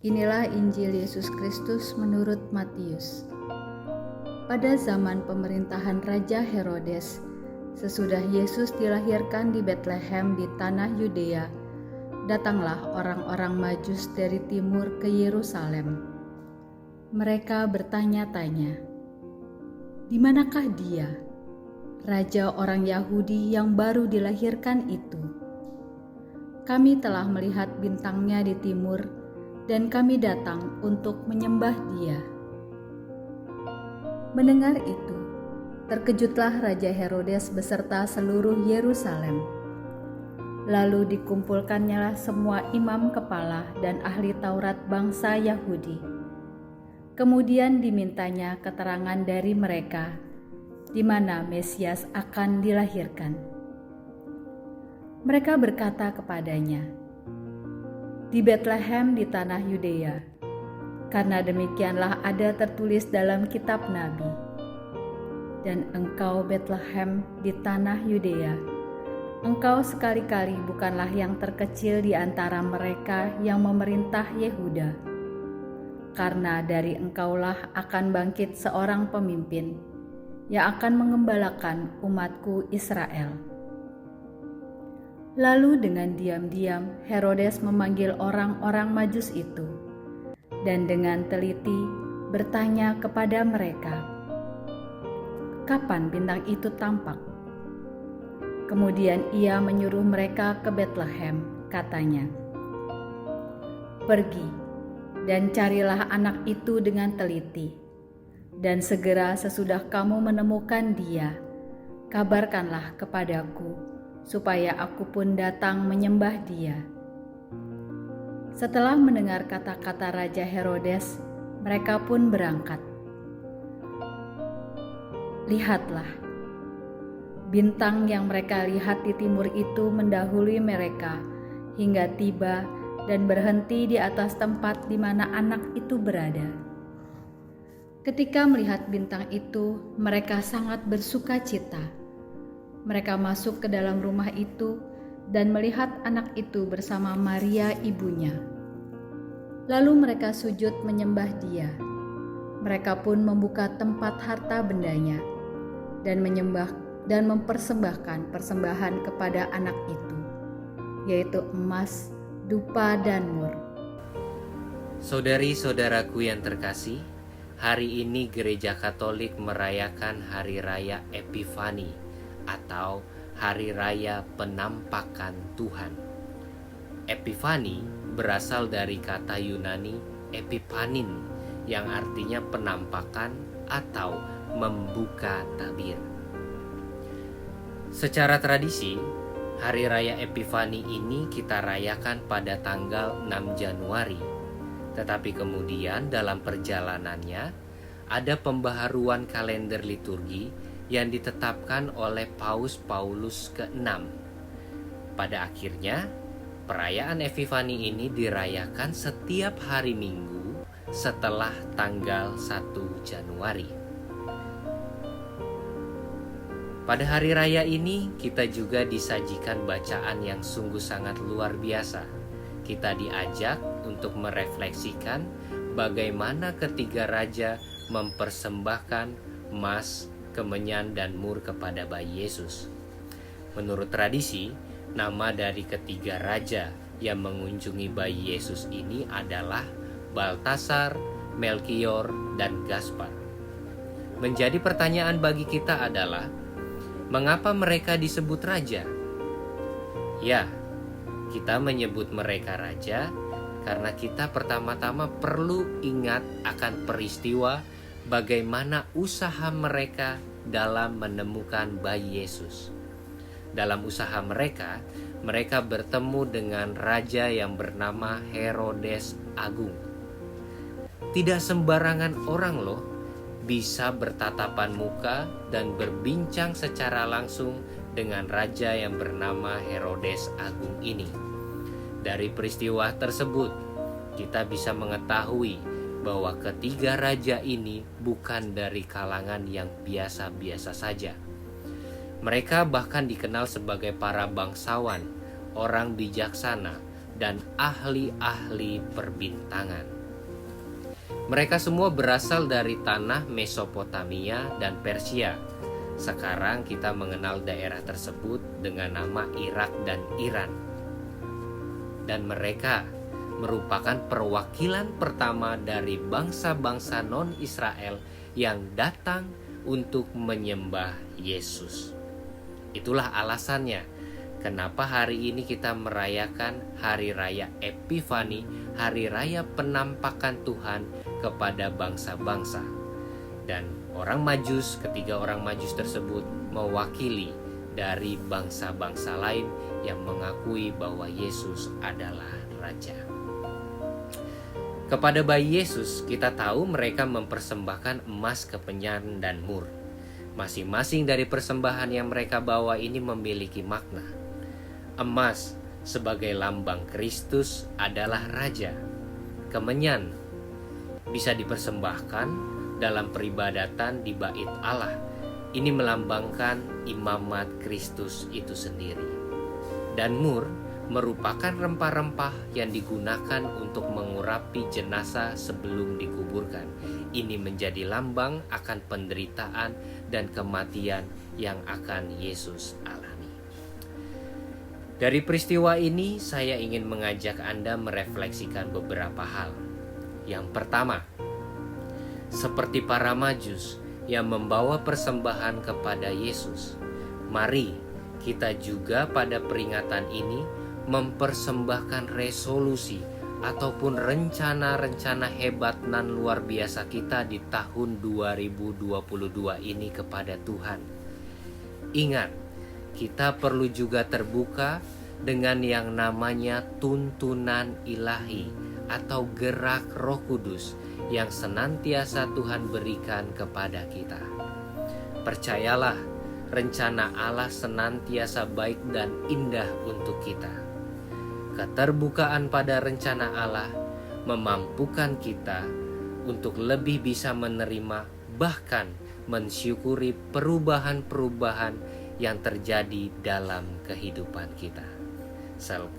Inilah Injil Yesus Kristus menurut Matius. Pada zaman pemerintahan Raja Herodes, sesudah Yesus dilahirkan di Betlehem di tanah Yudea, datanglah orang-orang Majus dari timur ke Yerusalem. Mereka bertanya-tanya, "Di manakah Dia, Raja orang Yahudi yang baru dilahirkan itu? Kami telah melihat bintangnya di timur, dan kami datang untuk menyembah Dia." Mendengar itu, terkejutlah Raja Herodes beserta seluruh Yerusalem. Lalu dikumpulkannyalah semua imam kepala dan ahli Taurat bangsa Yahudi. Kemudian dimintanya keterangan dari mereka di mana Mesias akan dilahirkan. Mereka berkata kepadanya, "Di Betlehem di tanah Yudea, karena demikianlah ada tertulis dalam kitab Nabi. Dan engkau Betlehem di tanah Yudea, engkau sekali-kali bukanlah yang terkecil di antara mereka yang memerintah Yehuda. Karena dari engkaulah akan bangkit seorang pemimpin yang akan mengembalakan umatku Israel." Lalu dengan diam-diam Herodes memanggil orang-orang Majus itu, dan dengan teliti bertanya kepada mereka, "Kapan bintang itu tampak?" Kemudian ia menyuruh mereka ke Betlehem, katanya, "Pergi dan carilah anak itu dengan teliti, dan segera sesudah kamu menemukan dia, kabarkanlah kepadaku, supaya aku pun datang menyembah dia." Setelah mendengar kata-kata Raja Herodes, mereka pun berangkat. Lihatlah, bintang yang mereka lihat di timur itu mendahului mereka hingga tiba dan berhenti di atas tempat di mana anak itu berada. Ketika melihat bintang itu, mereka sangat bersuka cita. Mereka masuk ke dalam rumah itu dan melihat anak itu bersama Maria ibunya. Lalu mereka sujud menyembah Dia. Mereka pun membuka tempat harta bendanya dan menyembah dan mempersembahkan persembahan kepada anak itu, yaitu emas, dupa, dan mur. Saudari-saudaraku yang terkasih, hari ini Gereja Katolik merayakan Hari Raya Epifani atau Hari Raya Penampakan Tuhan. Epifani berasal dari kata Yunani epipanin yang artinya penampakan atau membuka tabir. Secara tradisi, Hari Raya Epifani ini kita rayakan pada tanggal 6 Januari. Tetapi kemudian dalam perjalanannya ada pembaharuan kalender liturgi yang ditetapkan oleh Paus Paulus ke-6. Pada akhirnya, perayaan Epifani ini dirayakan setiap hari Minggu setelah tanggal 1 Januari. Pada hari raya ini, kita juga disajikan bacaan yang sungguh sangat luar biasa. Kita diajak untuk merefleksikan bagaimana ketiga raja mempersembahkan emas, kemenyan, dan mur kepada bayi Yesus. Menurut tradisi, nama dari ketiga raja yang mengunjungi bayi Yesus ini adalah Baltasar, Melkior, dan Gaspar. Menjadi pertanyaan bagi kita adalah, mengapa mereka disebut raja? Ya, kita menyebut mereka raja karena kita pertama-tama perlu ingat akan peristiwa bagaimana usaha mereka dalam menemukan bayi Yesus. Dalam usaha mereka, mereka bertemu dengan raja yang bernama Herodes Agung. Tidak sembarangan orang loh bisa bertatapan muka dan berbincang secara langsung dengan raja yang bernama Herodes Agung ini. Dari peristiwa tersebut, kita bisa mengetahui bahwa ketiga raja ini bukan dari kalangan yang biasa-biasa saja. Mereka bahkan dikenal sebagai para bangsawan, orang bijaksana, dan ahli-ahli perbintangan. Mereka semua berasal dari tanah Mesopotamia dan Persia. Sekarang kita mengenal daerah tersebut dengan nama Irak dan Iran. Dan mereka merupakan perwakilan pertama dari bangsa-bangsa non-Israel yang datang untuk menyembah Yesus. Itulah alasannya kenapa hari ini kita merayakan Hari Raya Epifani, Hari Raya Penampakan Tuhan kepada bangsa-bangsa. Dan ketiga orang Majus tersebut mewakili dari bangsa-bangsa lain yang mengakui bahwa Yesus adalah Raja. Kepada bayi Yesus, kita tahu mereka mempersembahkan emas, kemenyan, dan mur. Masing-masing dari persembahan yang mereka bawa ini memiliki makna. Emas sebagai lambang Kristus adalah Raja. Kemenyan bisa dipersembahkan dalam peribadatan di bait Allah. Ini melambangkan imamat Kristus itu sendiri. Dan mur merupakan rempah-rempah yang digunakan untuk mengurapi jenazah sebelum dikuburkan. Ini menjadi lambang akan penderitaan dan kematian yang akan Yesus alami. Dari peristiwa ini, saya ingin mengajak Anda merefleksikan beberapa hal. Yang pertama, seperti para Majus yang membawa persembahan kepada Yesus, mari kita juga pada peringatan ini mempersembahkan resolusi ataupun rencana-rencana hebat dan luar biasa kita di tahun 2022 ini kepada Tuhan. Ingat, kita perlu juga terbuka dengan yang namanya tuntunan ilahi atau gerak Roh Kudus yang senantiasa Tuhan berikan kepada kita. Percayalah, rencana Allah senantiasa baik dan indah untuk kita. Keterbukaan pada rencana Allah memampukan kita untuk lebih bisa menerima, bahkan mensyukuri perubahan-perubahan yang terjadi dalam kehidupan kita.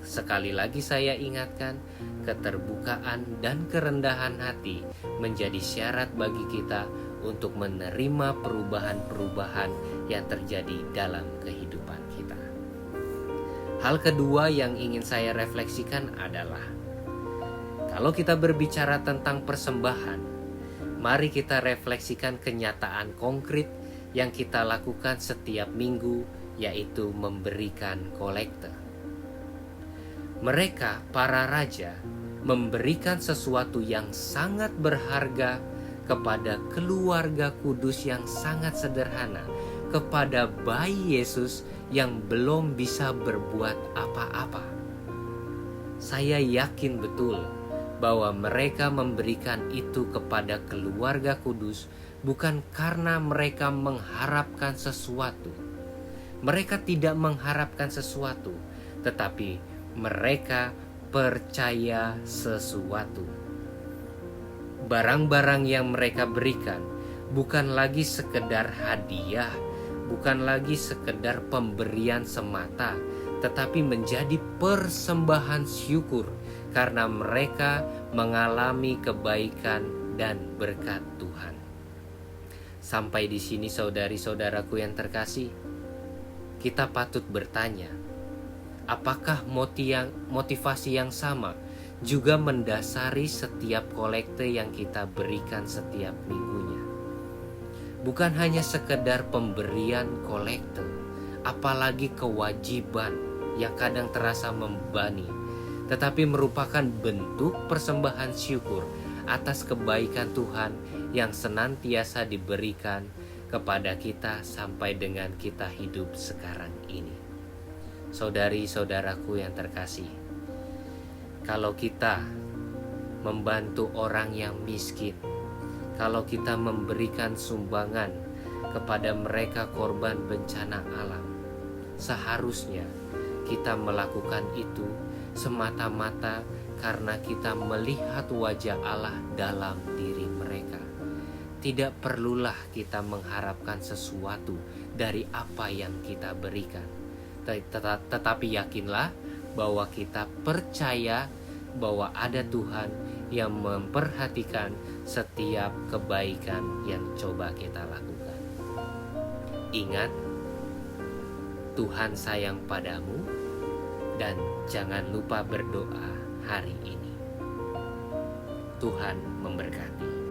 Sekali lagi saya ingatkan, keterbukaan dan kerendahan hati menjadi syarat bagi kita untuk menerima perubahan-perubahan yang terjadi dalam kehidupan kita. Hal kedua yang ingin saya refleksikan adalah, kalau kita berbicara tentang persembahan, mari kita refleksikan kenyataan konkret yang kita lakukan setiap minggu, yaitu memberikan kolekte. Mereka, para raja, memberikan sesuatu yang sangat berharga kepada keluarga kudus yang sangat sederhana, kepada bayi Yesus yang belum bisa berbuat apa-apa. Saya yakin betul bahwa mereka memberikan itu kepada keluarga kudus bukan karena mereka mengharapkan sesuatu. Mereka tidak mengharapkan sesuatu, tetapi mereka percaya sesuatu. Barang-barang yang mereka berikan bukan lagi sekedar hadiah, bukan lagi sekedar pemberian semata, tetapi menjadi persembahan syukur karena mereka mengalami kebaikan dan berkat Tuhan. Sampai di sini saudari-saudaraku yang terkasih, kita patut bertanya, apakah motivasi yang sama juga mendasari setiap kolekte yang kita berikan setiap minggunya? Bukan hanya sekedar pemberian kolekte, apalagi kewajiban yang kadang terasa membebani, tetapi merupakan bentuk persembahan syukur atas kebaikan Tuhan yang senantiasa diberikan kepada kita sampai dengan kita hidup sekarang ini. Saudari-saudaraku yang terkasih, kalau kita membantu orang yang miskin, kalau kita memberikan sumbangan kepada mereka korban bencana alam, seharusnya kita melakukan itu semata-mata karena kita melihat wajah Allah dalam diri mereka. Tidak perlulah kita mengharapkan sesuatu dari apa yang kita berikan. Tetapi yakinlah bahwa kita percaya bahwa ada Tuhan yang memperhatikan setiap kebaikan yang coba kita lakukan. Ingat, Tuhan sayang padamu, dan jangan lupa berdoa hari ini. Tuhan memberkati.